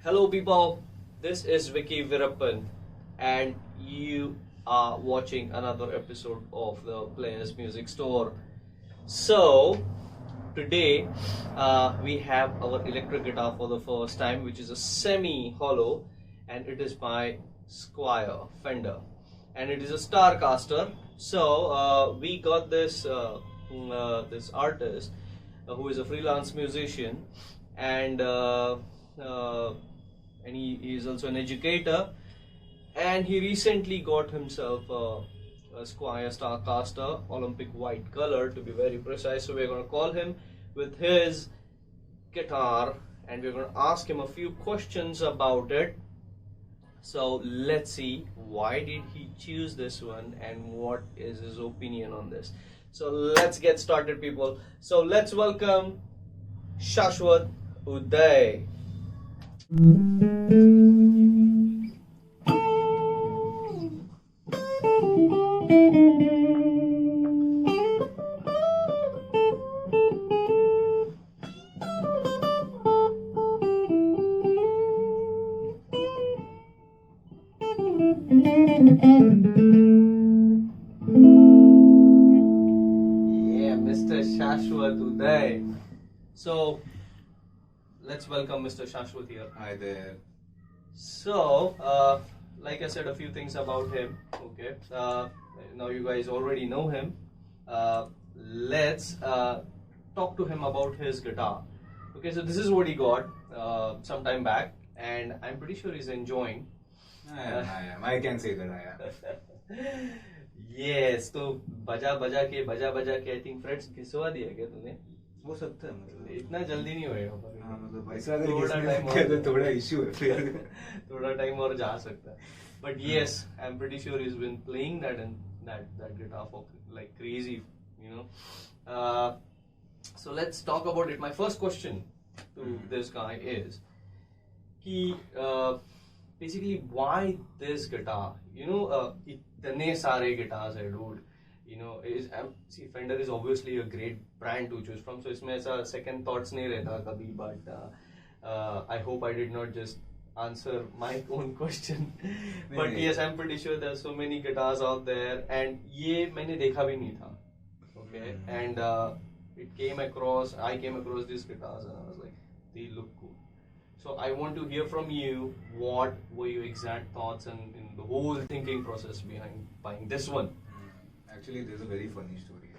Hello people, this is Vicky Virappan and you are watching another episode of the Players Music Store. So today we have our electric guitar for the first time, which is a semi-hollow, and it is by Squire Fender and it is a Starcaster. So we got this this artist who is a freelance musician and he is also an educator, and he recently got himself a Squire Starcaster Olympic white color, to be very precise. So we're going to call him with his guitar and we're going to ask him a few questions about it. So let's see, why did he choose this one and what is his opinion on this. So let's get started, people. So let's welcome Shashwat Uday. Yeah, Mr. Shashwat Uday. So let's welcome Mr. Shashwat here. Hi there. So, like I said, a few things about him. Okay, now you guys already know him. Let's talk to him about his guitar. Okay, so this is what he got some time back, and I'm pretty sure he's enjoying. I am. I can say that I am. Yes, तो बजा बजा के I think frets घिसवा दिया क्या तूने? हो सकता है, मतलब इतना जल्दी नहीं होएगा पर हाँ, मतलब ऐसा अगर थोड़ा घिसने time लग गया और तो थोड़ा इश्यू है फिर थोड़ा टाइम और जा सकता है. But yes, I'm pretty sure he's been playing that and that guitar for like crazy, you know. So let's talk about it. My first question to this guy is, basically, why this guitar? You know, itne sare guitars hai, dude. You know, see, Fender is obviously a great brand to choose from. So इसमें ऐसा second thoughts नहीं रहता कभी. But I hope I did not just answer my own question. But yes, I'm pretty sure there's so many guitars out there, and ये मैंने देखा भी नहीं था. Okay, and I came across these guitars and I was like, they look cool. So I want to hear from you, what were your exact thoughts and in the whole thinking process behind buying this one? Actually, there's a very funny story.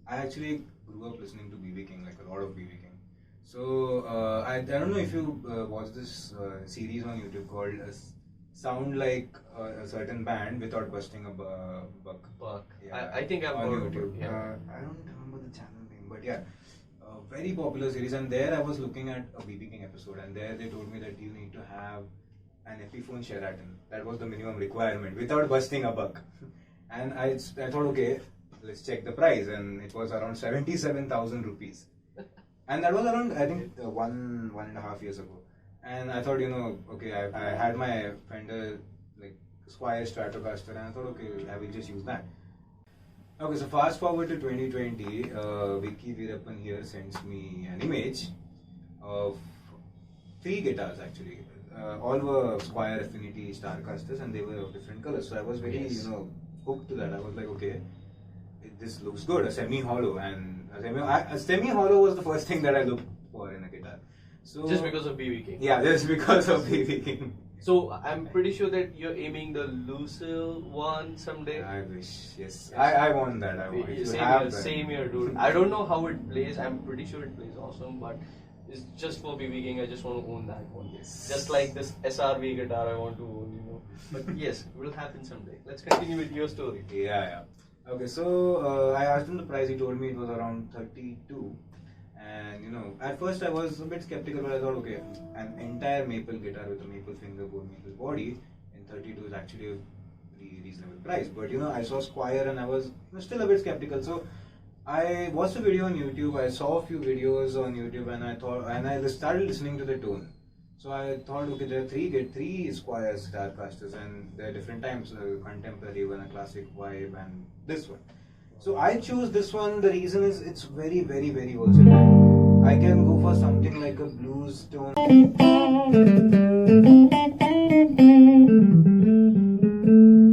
I actually grew up listening to B.B. King, like a lot of B.B. King. So I don't know if you watched this series on YouTube called Sound Like a Certain Band Without Busting a Buck. Yeah, I think I've on heard of it. YouTube. Yeah. I don't remember the channel name, but yeah. Very popular series, and there I was looking at a B.B. King episode, and there they told me that you need to have an Epiphone Sheraton. That was the minimum requirement without busting a buck. And I thought, okay, let's check the price, and it was around 77,000 rupees. And that was around, I think, 1.5 years ago. And I thought, you know, okay, I had my Fender like Squire Stratocaster, and I thought, okay, I will just use that. Okay, so fast forward to 2020, Vicky Virappan here sends me an image of 3 guitars actually. All were Squire Affinity Starcasters, and they were of different colors. So I was very, hooked to that. I was like, okay, this looks good, a semi-hollow, and a semi-hollow was the first thing that I looked for in a guitar. So Just because of B.B. King? Yeah, just because of B.B. King. So I'm pretty sure that you're aiming the Lucille one someday. I wish, yes. I want that. I want same here, dude. I don't know how it plays. I'm pretty sure it plays awesome, but it's just for B.B. King. I just want to own that one. Yes. Just like this SRV guitar, I want to own, you know. But yes, it will happen someday. Let's continue with your story. Yeah. Okay, so I asked him the price. He told me it was around 32. And you know, at first I was a bit skeptical, but I thought, okay, an entire maple guitar with a maple fingerboard, maple body in 32 is actually a pretty reasonable price. But you know, I saw Squire and I was still a bit skeptical. So I watched a video on YouTube. I saw a few videos on YouTube, and I started listening to the tone. So I thought, okay, there are three Squire Starcasters, and there are different types: a contemporary one, a classic vibe, and this one. So I chose this one. The reason is it's very, very, very versatile. I can go for something like a blues tone. I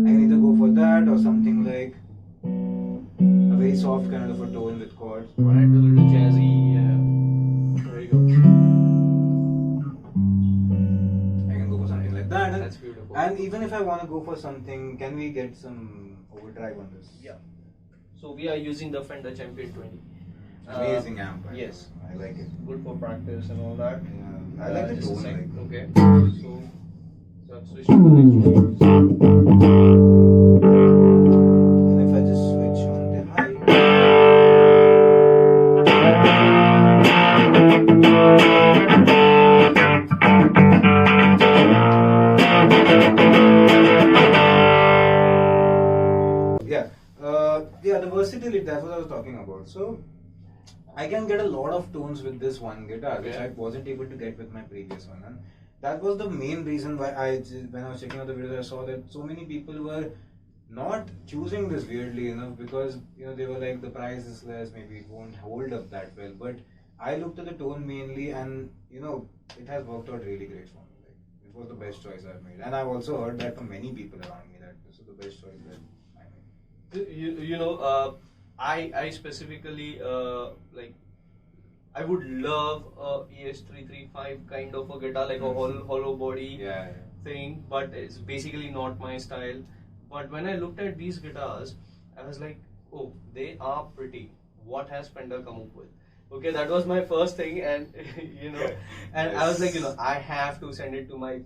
can either go for that or something like a very soft kind of a tone with chords. Right, a little jazzy. There you go. I can go for something like that. That's beautiful. And even if I want to go for something, can we get some overdrive on this? Yeah. So we are using the Fender Champion 20. Amazing amp. Yes. I like it. Good for practice and all that. Yeah, I like the Just a tone. sec. Like. Okay. So I've switched to the next one. And if I just switch on the high. Yeah, the versatility, that's what I was talking about. So, I can get a lot of tones with this one guitar, which I wasn't able to get with my previous one. And that was the main reason why when I was checking out the videos, I saw that so many people were not choosing this weirdly enough because, they were like, the price is less, maybe it won't hold up that well. But I looked at the tone mainly and, it has worked out really great for me. Like, it was the best choice I've made. And I've also heard that from many people around me that this is the best choice that I made. I specifically like I would love a ES335 kind of a guitar, like a hollow body thing, but it's basically not my style. But when I looked at these guitars, I was like, oh, they are pretty. What has Fender come up with? Okay, that was my first thing, and and I was like, I have to send it to my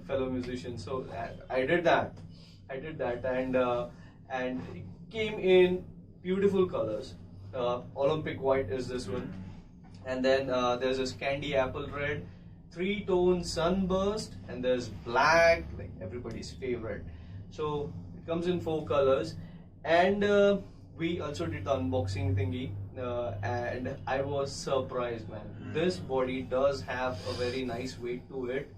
fellow musicians. So I did that. And it came in beautiful colors. Olympic white is this one, and then there's this candy apple red, 3-tone sunburst, and there's black, like everybody's favorite. So it comes in 4 colors, and we also did the unboxing thingy, and I was surprised, man. This body does have a very nice weight to it.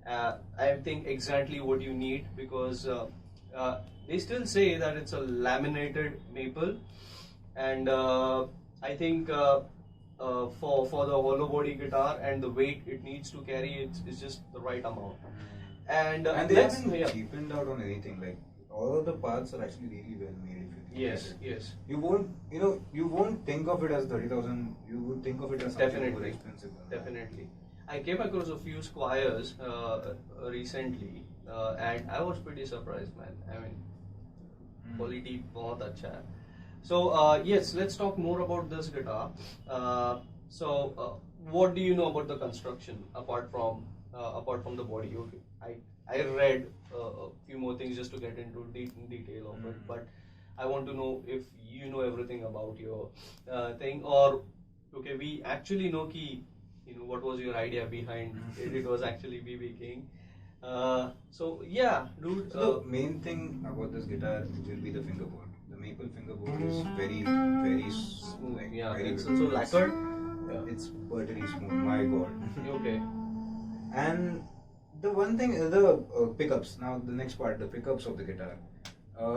I think exactly what you need, because they still say that it's a laminated maple, and I think for the hollow body guitar and the weight it needs to carry, it's just the right amount. And they haven't cheapened out on anything. Like, all of the parts are actually really well made. Yes. You won't think of it as 30,000. You would think of it as something more expensive. Definitely. I came across a few Squires recently, and I was pretty surprised, man. I mean, quality बहुत अच्छा है. So yes, let's talk more about this guitar. So what do you know about the construction apart from the body? Okay, I read a few more things just to get into detail of it, but I want to know if you know everything about your thing, or okay, we actually know what was your idea behind it. It was actually BB King. So yeah, dude. So the main thing about this guitar will be the fingerboard. The maple fingerboard is very, very smooth. Like, it's also lacquered. It's buttery smooth. My God. Okay. And the one thing is the pickups. Now the next part, the pickups of the guitar.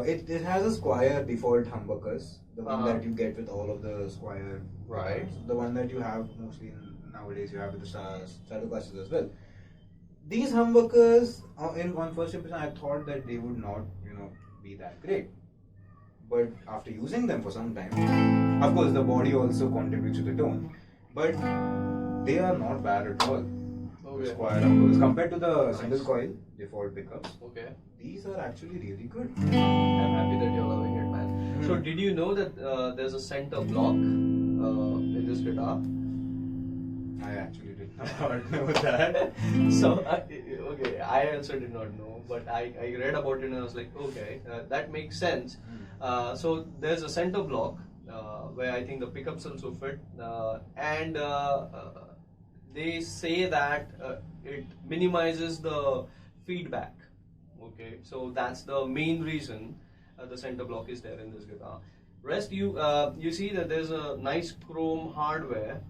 It has a Squire default humbuckers, the one that you get with all of the Squire. Right. The one that you have mostly nowadays you have with the Starcasters as well. These humbuckers, in one first impression, I thought that they would not, be that great. But after using them for some time, of course the body also contributes to the tone, but they are not bad at all. Okay. Squire humbuckers compared to the single coil default pickups. Okay. These are actually really good. I'm happy that you're loving it, man. So did you know that there's a center block in this guitar? I actually did not know that. So, okay, I also did not know, but I read about it and I was like, okay, that makes sense. So there's a center block where I think the pickups also fit, and they say that it minimizes the feedback. Okay, so that's the main reason the center block is there in this guitar. Rest, you see that there's a nice chrome hardware.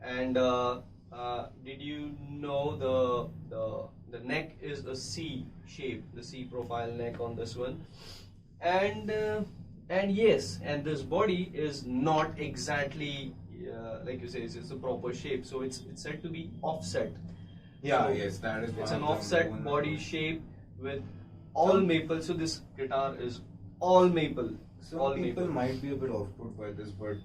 And did you know the neck is a C shape, the C profile neck on this one, and yes, and this body is not exactly like you say, it's a proper shape. So it's said to be offset. Yeah, So yes, that is. it's one an of the offset known body ones. shape with all maple. So this guitar is all maple. Some all people maple. might be a bit off-put by this, but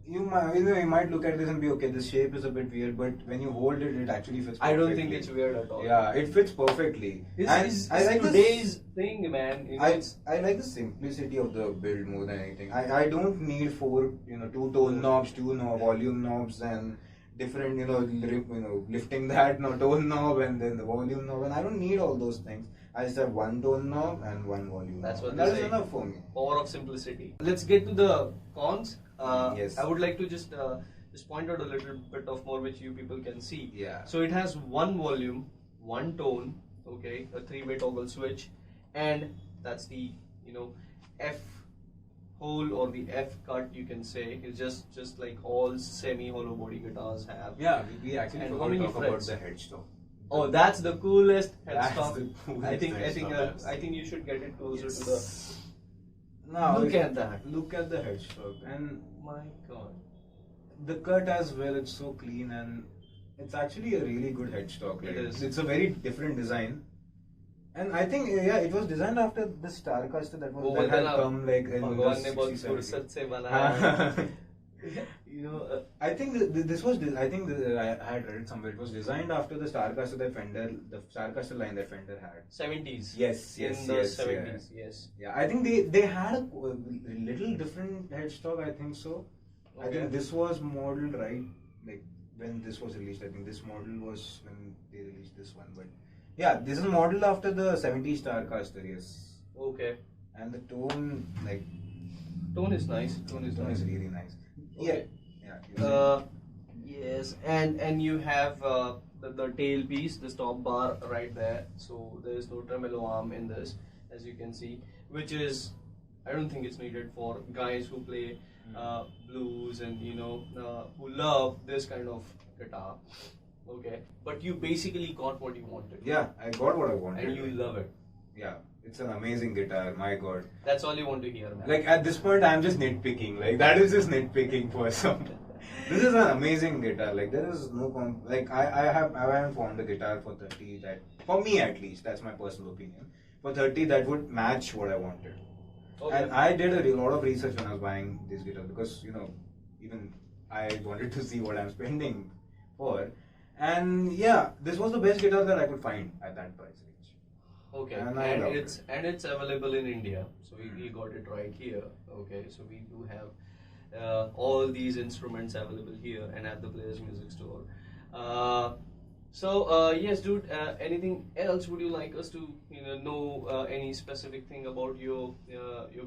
you might look at this and be okay. This shape is a bit weird, but when you hold it, it actually fits. I Perfectly. don't think it's weird at all. Yeah, it fits perfectly. It's I like today's thing, man. You know, I like the simplicity of the build more than anything. I don't need four, two tone knobs, two volume knobs, and different, lifting that tone knob and then the volume knob, and I don't need all those things. I just have one tone knob and one volume That's knob. what And they that is say. enough for me. Power of simplicity. Let's get to the cons. Yes. I would like to just point out a little bit of more which you people can see. Yeah. So it has one volume, one tone, okay, a 3-way toggle switch, and that's the F hole or the F cut, you can say. It's just like all semi hollow body guitars have. Yeah, we actually And forgot how to many talk about frets? the headstock. Oh, that's the coolest That's headstock. the coolest I think headstock I've I think you should get it closer to the. Yes. Now Look at that. Look at the headstock, and My God. the cut as well. It's so clean, and it's actually a really good headstock. It is. It's a very different design, and I think it was designed after the Starcaster that had come like in भगवान ने the बहुत 60s, फुर्सत से 70s. बनाया. I think this was. I think I had read it somewhere. It was designed after the Starcaster the Starcaster line that Fender had. 70s. Yes, In the 70s, yes. Yeah, I think they had a little different headstock. I think so. I Okay. think this was modeled right, like when this was released. I think this model was when they released this one. But yeah, this is modeled after the 70s Starcaster. Yes, Okay. and the tone, like Tone is nice. Tone is tone nice. is really nice. Okay. Yeah, yeah. Yes, and you have the tail piece, the stop bar right there. So there is no tremolo arm in this, as you can see, which is, I don't think it's needed for guys who play blues and who love this kind of guitar. Okay, but you basically got what you wanted. Yeah, I got what I wanted. And you love it. Yeah, it's an amazing guitar. My God. That's all you want to hear, man. Like at this point, I'm just nitpicking. Like that is just nitpicking for some. This is an amazing guitar. Like there is no I haven't found a guitar for 30 that, for me at least, that's my personal opinion. For 30 that would match what I wanted. Okay. And I did a lot of research when I was buying this guitar because even I wanted to see what I'm spending for. And yeah, this was the best guitar that I could find at that price range. Okay, And it's available in India, so we got it right here. Okay, so we do have all these instruments available here and at the Players Music Store. Yes, dude. Anything else would you like us to know any specific thing about your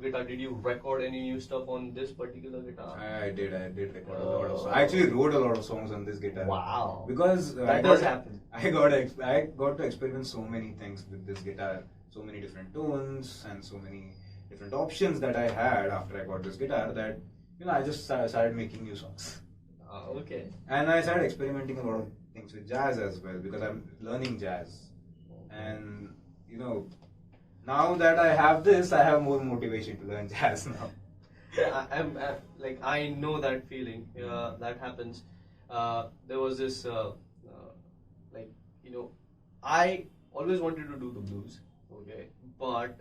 guitar? Did you record any new stuff on this particular guitar? I did record a lot of songs. I actually wrote a lot of songs on this guitar. Wow. Because that does happen. I got to experiment so many things with this guitar, so many different tones and so many different options that I had after I got this guitar that I just started making new songs. Okay. And I started experimenting a lot of things with jazz as well because I'm learning jazz. And now that I have this, I have more motivation to learn jazz now. I'm like, I know that feeling. That happens. There was this I always wanted to do the blues. Okay, but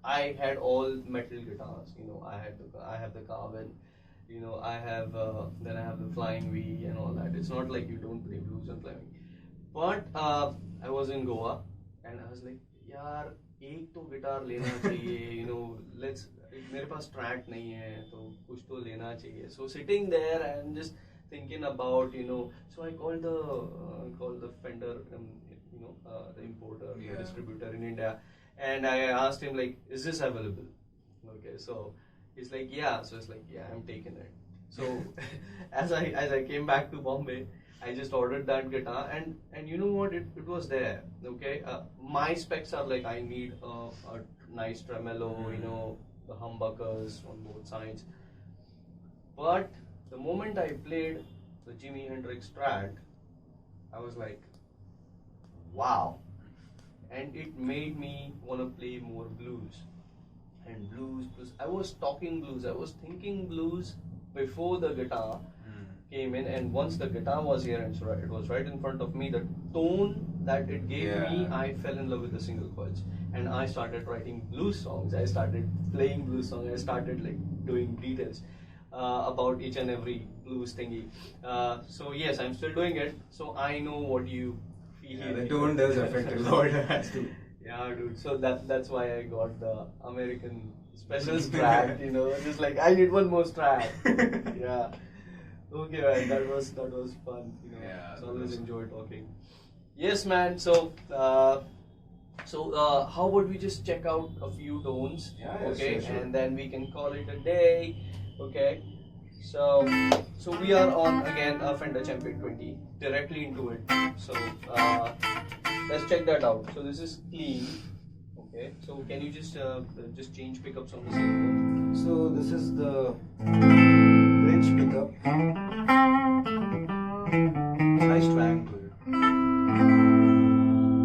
I had all metal guitars. I have the carbon. I have then I have the flying V and all that. It's not like you don't play blues and flying V. But I was in Goa and I was like, यार एक तो guitar लेना चाहिए. Let's. मेरे पास Strat नहीं है तो कुछ तो लेना चाहिए. So sitting there and just thinking about so I called the Fender the importer, the distributor in India, and I asked him like, is this available? Okay, so he's like, yeah. So it's like, yeah, I'm taking it. So as I came back to Bombay, I just ordered that guitar, and you know what, it was there. Okay, my specs are like, I need a nice tremolo, the humbuckers on both sides. But the moment I played the Jimi Hendrix Strat, I was like, wow. And it made me want to play more blues. And blues, I was talking blues, I was thinking blues, before the guitar came in, and once the guitar was here and it was right in front of me, the tone that it gave me, I fell in love with the single coils, and I started writing blues songs. I started playing blues songs. I started like doing details about each and every blues thingy. So yes, I'm still doing it. So I know what you feel. Yeah, the tone does affect a lot. Yeah, dude. So that's why I got the American special track. You know, just like I need one more track. Yeah. Okay, man. That was fun. You know, Yeah, so always enjoy talking. Yes, man. So how about we just check out a few tones? Yeah, Okay, sure. and then we can call it a day. Okay. So we are on again a Fender Champion 20, directly into it. So let's check that out. So this is clean. Okay. So can you just change pickups on the same So this is the bridge pickup. Nice triangle.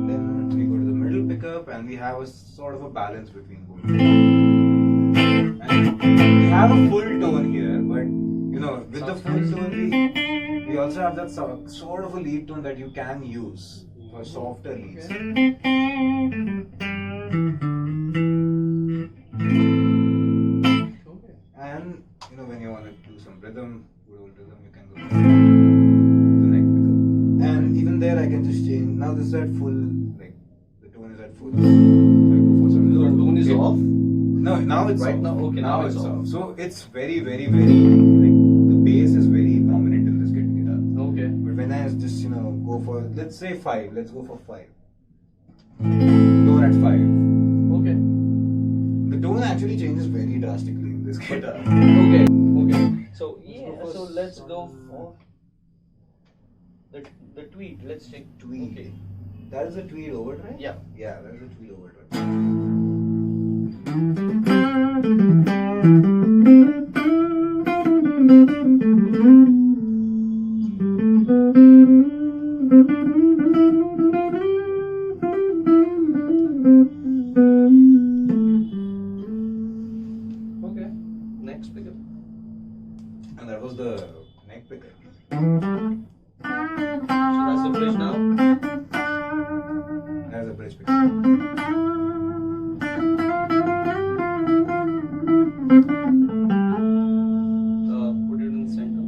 Then we go to the middle pickup, and we have a sort of a balance between both. And we have a full tone here, but you know, with the full tone, we also have that sort of a lead tone that you can use for softer leads. Okay. And you know, when you want to do some rhythm, good old rhythm, you can go for the neck pickup. And even there, I can just change. Now this is at full, like the tone is at full. If I go for some The tone is off. No, now it's Right off. now, okay, now it's off. So it's very, very, very like the bass is very prominent in this guitar. Okay. But when I just go for, let's say 5, let's go for 5. Tone at 5. Okay. The tone actually changes very drastically in this guitar. Okay. Okay. So so let's go for the tweed. Let's check Tweed. Okay. That is a tweed overdrive? Yeah. Yeah, that is a tweed overdrive. Okay. Next pickup. And that was the neck pickup. So that's the bridge now. That's a bridge pickup. Put it in the center.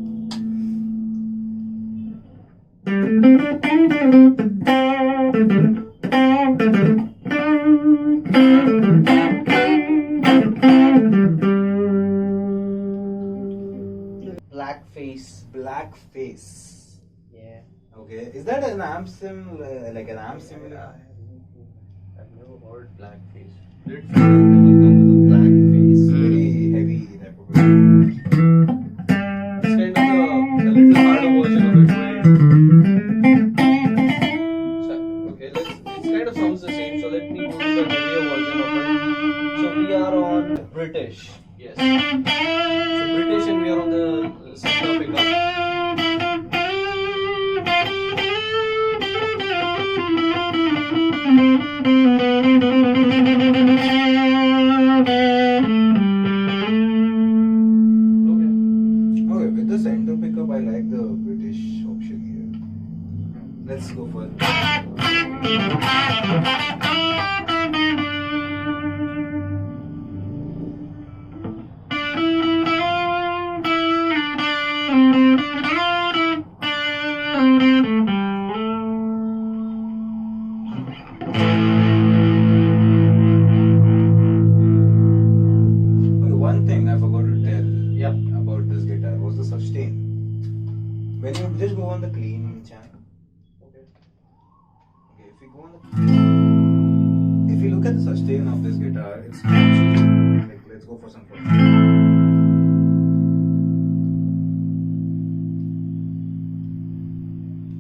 Black face. Black face. Yeah. Okay. Is that an amp sim, like an amp sim? I've never heard black face. Did Fender never come with a black face? Very heavy type of. It's kind of a little harder version of it, right? So, okay, it kind of sounds the same. So let me go to the heavier version of it. So we are on British, yes. So British, and we are on the center pickup. Okay, with the center pickup, I like the British option here. Let's go for it. Okay, one thing I forgot to tell about this guitar was the sustain. When you just go on the clean channel. Okay. Okay, if you go on the, if you look at the sustain of this guitar, it's actually like, let's go for some fun.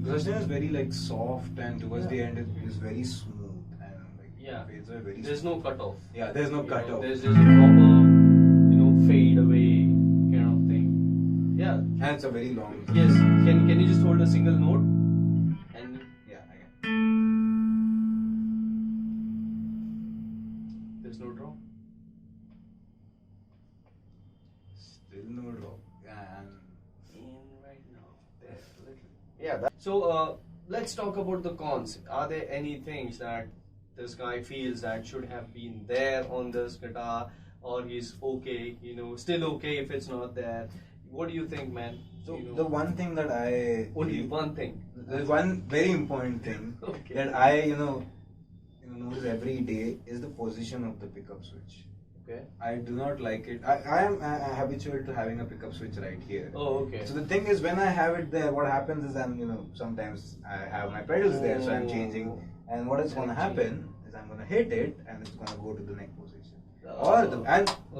The sustain is very like soft, and towards the end it is very smooth and like fades away very. There's no cutoff. Yeah, there's no cutoff. There's a proper, fade away kind of thing. Yeah. And it's a very long. Yes. Can you just hold a single note? And Yeah, I can. there's no drop. Still no drop. Yeah, So let's talk about the cons. Are there any things that this guy feels that should have been there on this guitar, or he's okay, still okay if it's not there? What do you think, man? So the one thing that I only one thing. The one very important thing okay. that I notice every day is the position of the pickup switch. Okay. I do not like it. I am habitual to having a pickup switch right here. Oh, okay. So the thing is, when I have it there, what happens is sometimes I have my pedals there, so I'm changing, and what is going to happen is I'm going to hit it, and it's going to go to the neck position.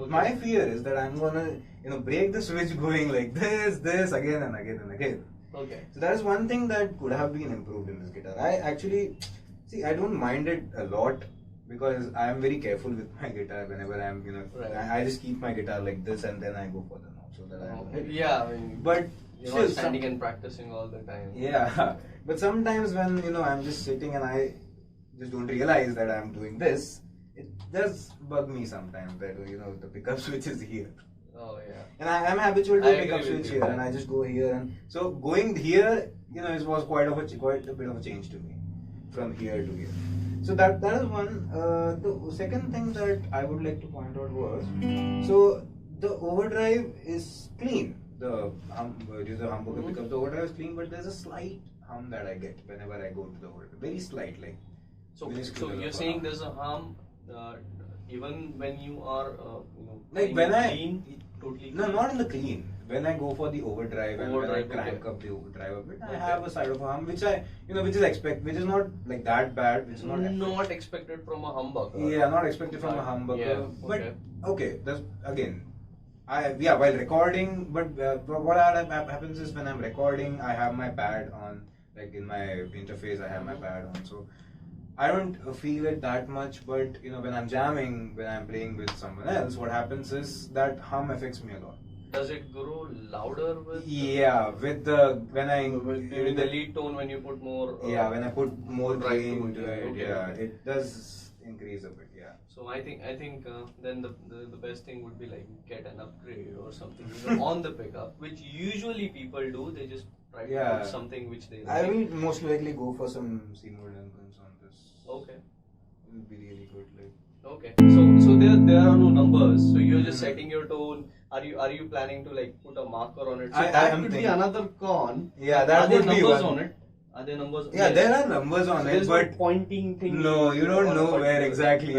My fear is that I'm going to break the switch going like this again and again and again. Okay. So that is one thing that could have been improved in this guitar. I don't mind it a lot, because I am very careful with my guitar whenever I'm, right. I just keep my guitar like this and then I go for the knob so that I don't hit it. Yeah, I mean, but you're not standing and practicing all the time. Yeah, but sometimes when, I'm just sitting and I just don't realize that I'm doing this, it does bug me sometimes that, the pickup switch is here. Oh, yeah. And I'm habitual to pickup switch here, and I just go here, and so going here, it was quite a bit of a change to me from here to here. So that is one. The second thing that I would like to point out was, so the overdrive is clean. The humbucker pickup, the overdrive is clean, but there's a slight hum that I get whenever I go to the overdrive. Very slight, like. So you're saying there's a hum even when you are, like when clean, totally clean? No, not in the clean. When I go for the overdrive and when I crank up the overdrive a bit, I have a side of a hum which which is not like that bad, which is not expected from a humbucker. Yeah, not expected from a humbucker. Yeah, okay. But okay, that's again. While recording, but what happens is when I'm recording, I have my pad on, like in my interface, I have my pad on, so I don't feel it that much. But when I'm jamming, when I'm playing with someone else, what happens is that hum affects me a lot. Does it grow louder with? Yeah, with the lead tone when you put more. When I put more gain into it, okay. It does increase a bit. Yeah. So I think then the best thing would be like get an upgrade or something on the pickup, which usually people do. They just try to put something which they like. I will most likely go for some C-mode influence on this. Okay. It will be really good. Like. Okay. So there are no numbers. So you're just setting your tone. Are you planning to like put a marker on it? So that could be another con. Yeah, that would be numbers on it. Are there numbers? Yeah, there are numbers on it, but no pointing thing. No, you don't know where exactly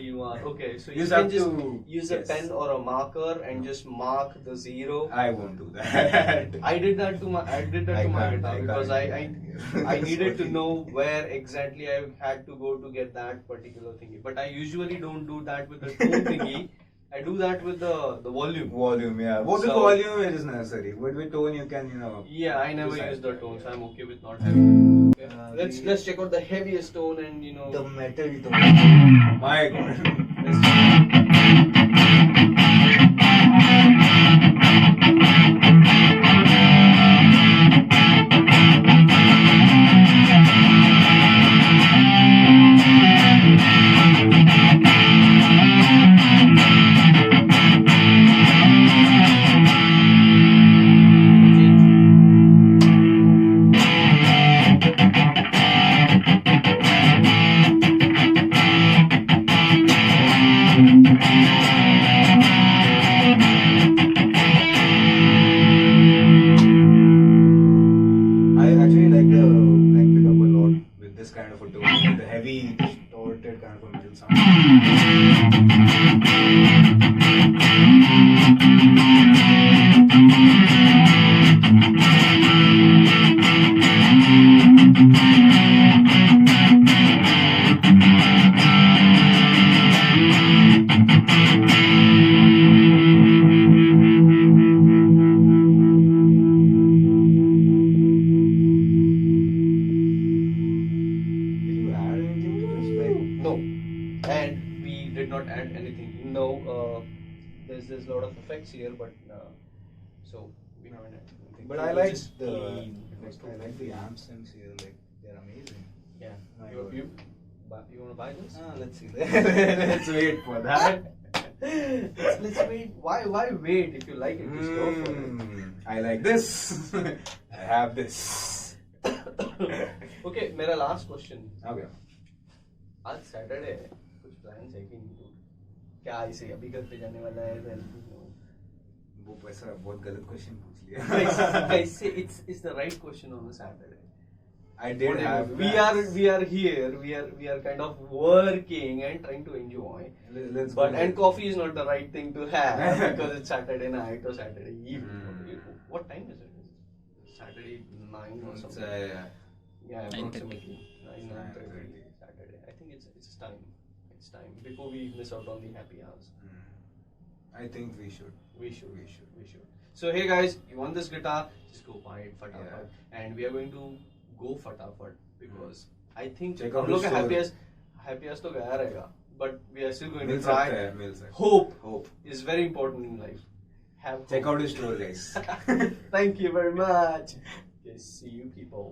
you are. Okay, so you can just use a pen or a marker and just mark the 0. I won't do that. I did that to my guitar because I needed to know where exactly I had to go to get that particular thingy. But I usually don't do that with the tone thingy. I do that with the volume. Volume, yeah. With volume it is necessary. But with tone you can, Yeah, I never use the tone, so I'm okay with not having it. Okay. Let's check out the heaviest tone and the metal tone. My God. There's a lot of effects here, but so we haven't had anything. But I like the amp sims here, like they're amazing. Yeah. You want to buy this? Let's see. Let's wait for that. Let's wait. Why wait if you like it? Just go for it. I like this. I have this. Okay, मेरा last question. Okay. आज Saturday है, कुछ plans है कि नहीं? क्या ऐसे अभी घर पे जाने वाला है? वो ऐसा बहुत गलत क्वेश्चन पूछ लिया. कैसे? It's the right question on a Saturday. I did have. We are here. We are kind of working and trying to enjoy. Let's but go. And coffee is not the right thing to have because it's Saturday night or Saturday evening. What time is it? Saturday 9 or something. Yeah, approximately 9:30 Saturday. I think it's time. It's time before we miss out on the happy hours. I think we should. We should. So hey guys, you want this guitar? Just go buy it, fatafat. And we are going to go fatafat because I think Check out हम लोग the का store. happiest तो गया रहेगा, but we are still going mill to try. सकता है, मिल सकता है. Hope is very important in life. Have Check hope. out the store, guys. Thank you very much. Okay, see you people.